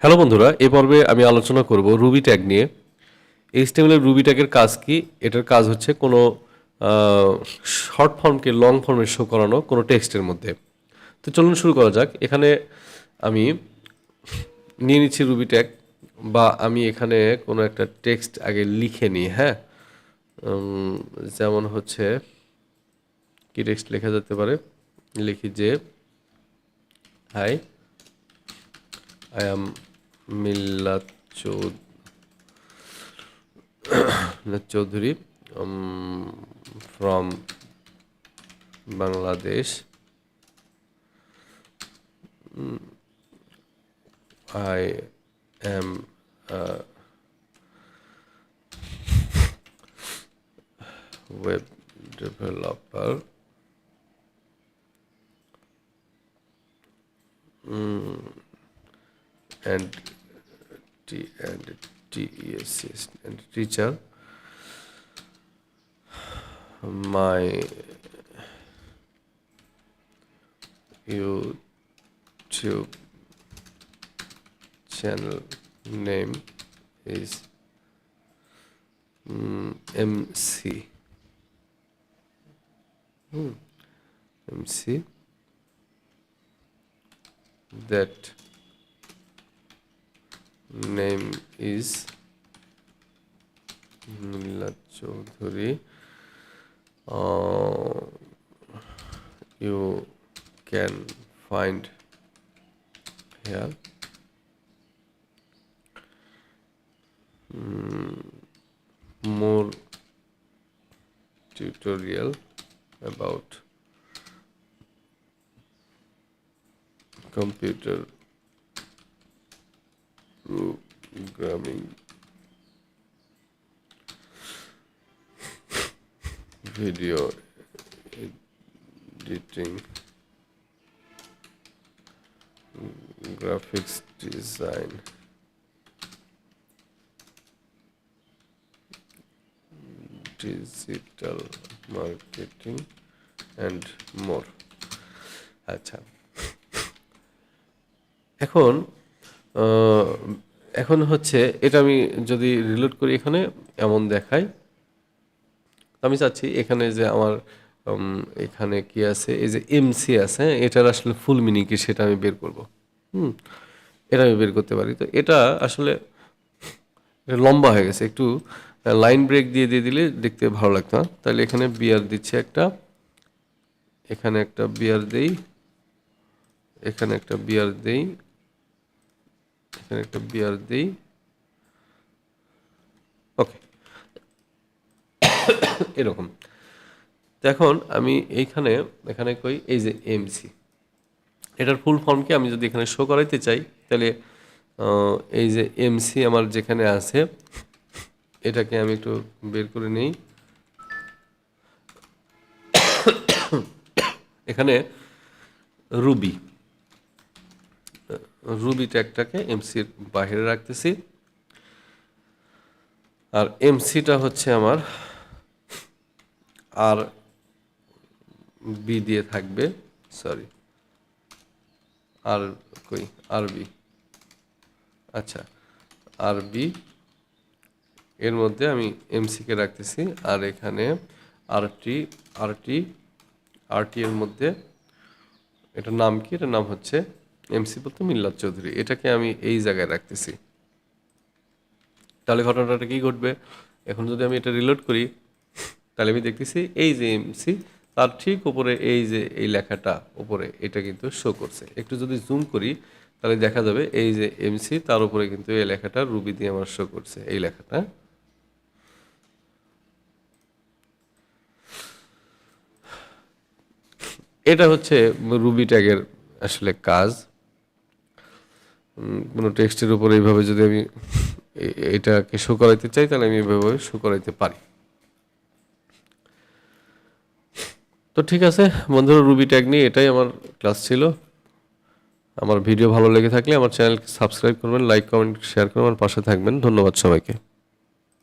Hello বন্ধুরা, এই পর্বে আমি আলোচনা করব রুবি ট্যাগ নিয়ে। এইচটিএমএল এর রুবি ট্যাগের কাজ কি? এটার কাজ হচ্ছে কোনো শর্ট ফর্মকে লং ফর্মে শো করানো কোনো টেক্সটের মধ্যে। তো চলুন শুরু করা যাক। এখানে আমি নিয়ে নিচ্ছি রুবি ট্যাগ, বা আমি এখানে কোনো একটা টেক্সট আগে লিখে নিই। হ্যাঁ, যেমন হচ্ছে কি টেক্সট লেখা যেতে পারে, লিখি যে high, I am Millat Chowdhury from Bangladesh. I am a web developer. And TES and teacher. My YouTube channel name is MC. MC. That name is Millat Chaudhary. You can find here more tutorial about computer programming, video editing, graphics design, digital marketing and more. আচ্ছা, এখন হচ্ছে এটা আমি যদি reload করি এখানে এমন দেখাই। আমি চাচ্ছি এখানে যে আমার এখানে কি আছে, এই যে এমসি আছে, হ্যাঁ, এটার আসলে ফুল মিনিং কি সেটা আমি বের করব। এটা আমি বের করতে পারি। তো এটা আসলে লম্বা হয়ে গেছে, একটু লাইন ব্রেক দিয়ে দিলে দেখতে ভালো লাগতো না। তাহলে এখানে বিয়ার দিচ্ছে একটা, এখানে একটা বিয়ার দেই, এখানে একটা বিয়ার দেই, এখানে একটা বিয়ার দেই। ওকে, এরকম। তো এখন আমি এখানে কই এই যে এমসি, এটার ফুল ফর্মকে আমি যদি এখানে শো করাইতে চাই, তাহলে এই যে এমসি আমার যেখানে আছে এটাকে আমি একটু বের করে নেই। এখানে রুবি ট্যাগটাকে এমসির বাইরে রাখতেছি, আর এমসিটা হচ্ছে আমার আর বি দিয়ে থাকবে, সরি আর কই আরবি। আচ্ছা, আরবি এর মধ্যে আমি এমসিকে রাখতেছি, আর এখানে আরটি এর মধ্যে এটার নাম কি, এটার নাম হচ্ছে এমসি বলতে মিল্লাত চৌধুরী, এটাকে আমি এই জায়গায় রাখতেছি। তাহলে ঘটনাটা কি ঘটবে, এখন যদি আমি এটা রিলোড করি তাহলে আমি দেখতেছি এই যে এমসি তার ঠিক উপরে এই যে এই লেখাটা উপরে এটা কিন্তু শো করছে। একটু যদি জুম করি তাহলে দেখা যাবে এই যে এমসি তার উপরে কিন্তু এই লেখাটা রুবি দিয়ে আমার শো করছে, এই লেখাটা। এটা হচ্ছে রুবি ট্যাগের আসলে কাজ। কোনো টেক্সটের উপর এইভাবে যদি আমি এটাকে শো করাইতে চাই তাহলে আমি এইভাবে শো করাইতে পারি। তো ঠিক আছে বন্ধুরা, রুবি ট্যাগ নিয়ে এটাই আমার ক্লাস ছিল। আমার ভিডিও ভালো লেগে থাকলে আমার চ্যানেলকে সাবস্ক্রাইব করবেন, লাইক কমেন্ট শেয়ার করবেন, আমার পাশে থাকবেন। ধন্যবাদ সবাইকে।